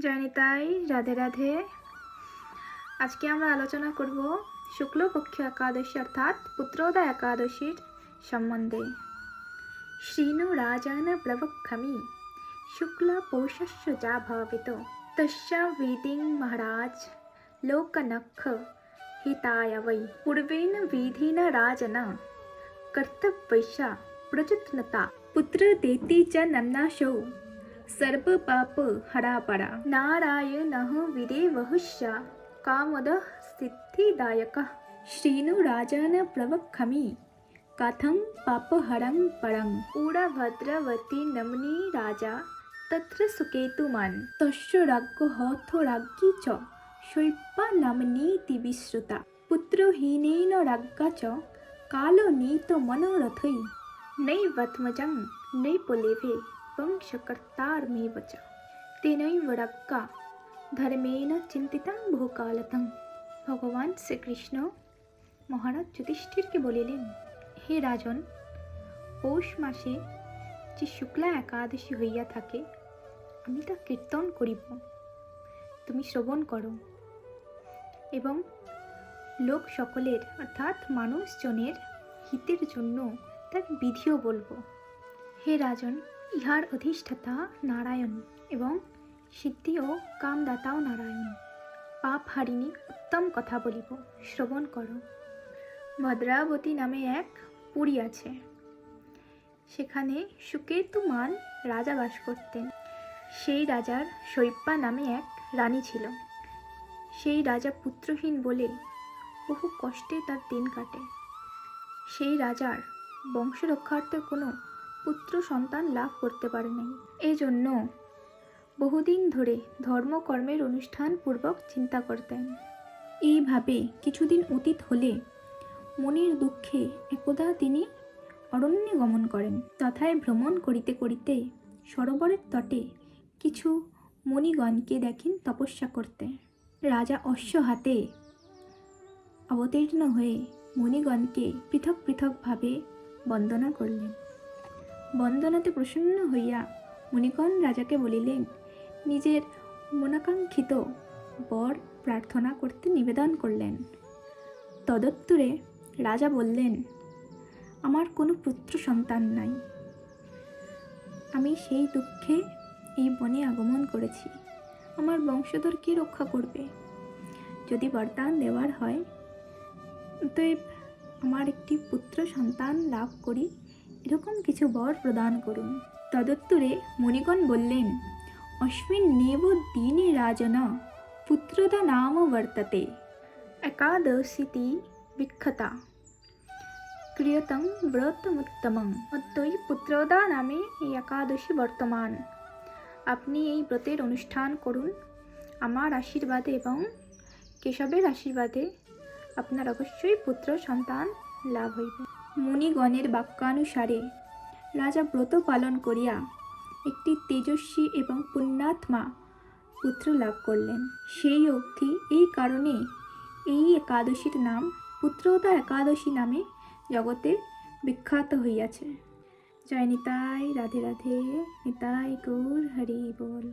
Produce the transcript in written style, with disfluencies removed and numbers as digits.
জয় নিতাই, রাধে রাধে। আজকে আমরা আলোচনা করব শুক্লপক্ষ একাদশী অর্থাৎ পুত্রোদয় একাদশীর সম্বন্ধে। শ্রীণু রাজন প্রবক্ষামি শুক্ল পৌষস্য যা ভাবিত তস্যা বিধিং মহারাজ লোকনখ হিতায় वै पूर्वेण विधिन राजन कर्तव्यस्या प्रचुतनता पुत्र देति च नन्नाशो सर्व पाप हरापरा नारायणः विदेवहुष्य कामदः सिद्धिदायकः श्रीनु राजन प्रवक्षामि कथं पापहरं परं ऊढभद्रवती नमनी राजा तत्र सुकेतुमान् तस्य राज्ञो हतो राज्ञी च शैप्या नाम्नीति विश्रुता पुत्रहीनेन राज्ञा च कालो नीतो मनोरथै नैवत्मजं नैपलेभे वंशकर्तारमेव च तेनैव राज्ञा धर्मेण चिन्तितं बहुकालतं। ভগবান শ্রীকৃষ্ণ মহারাজ যুধিষ্ঠিরকে বলিলেন, হে রাজন, পৌষ মাসে যে শুক্লা একাদশী হইয়া থাকে আমি তা কীর্তন করিব, তুমি শ্রবণ করো এবং লোক সকলের অর্থাৎ মানুষজনের হিতের জন্য তার বিধিও বলবো। হে রাজন, ইহার অধিষ্ঠাতা নারায়ণ এবং সিদ্ধি ও কামদাতাও নারায়ণ। পাপ হারিণী উত্তম কথা বলিব, শ্রবণ করো। ভদ্রাবতী নামে এক পুরী আছে, সেখানে সুকেতুমান রাজা বাস করতেন। সেই রাজার শৈব্যা নামে এক রানী ছিল। সেই রাজা পুত্রহীন বলে বহু কষ্টে তার দিন কাটে। সেই রাজার বংশ রক্ষার্থে কোনো পুত্র সন্তান লাভ করতে পারে নাই। এই জন্য বহুদিন ধরে ধর্মকর্মের অনুষ্ঠান পূর্বক চিন্তা করতেন। এইভাবে কিছুদিন অতীত হলে মনের দুঃখে একদা তিনি অরণ্যে গমন করেন। তথায় ভ্রমণ করিতে করিতে সরোবরের তটে কিছু মুনিগণকে দেখেন তপস্যা করতে। রাজা অশ্ব হাতে অবতীর্ণ হয়ে মুনিগণকে পৃথক পৃথকভাবে বন্দনা করলেন। বন্দনাতে প্রসন্ন হইয়া মুনিগণ রাজাকে বলিলেন, নিজের মনাকাঙ্ক্ষিত বর প্রার্থনা করতে নিবেদন করলেন। তদুত্তরে রাজা বললেন, আমার কোনো পুত্র সন্তান নাই। আমি সেই দুঃখে এই বনে আগমন করেছি। আমার বংশধর কে রক্ষা করবে? যদি বরদান দেওয়ার হয় অতএব আমার একটি পুত্র সন্তান লাভ করি, এরকম কিছু বর প্রদান করুন। তদুত্তরে মুনিগণ বললেন, অস্মিন নেব দিনে রাজনা পুত্রদা নাম বর্ততে একাদশীতি বিখ্যাতা ক্রিয়তং ব্রতমুত্তমং অদ্বৈ পুত্রদা নামে এই একাদশী বর্তমান। আপনি এই ব্রতের অনুষ্ঠান করুন। আমার আশীর্বাদে এবং কেশবের আশীর্বাদে আপনার অবশ্যই পুত্র সন্তান লাভ হইবে। মুনিগণের বাক্যানুসারে রাজা ব্রত পালন করিয়া একটি তেজস্বী এবং পুণ্যাত্মা পুত্র লাভ করলেন। সেই অবধি এই কারণে এই একাদশীর নাম পুত্রোদয় একাদশী নামে জগতে বিখ্যাত হইয়াছে। জয় নিতাই, রাধে রাধে। নিতাই গৌর হরি বল।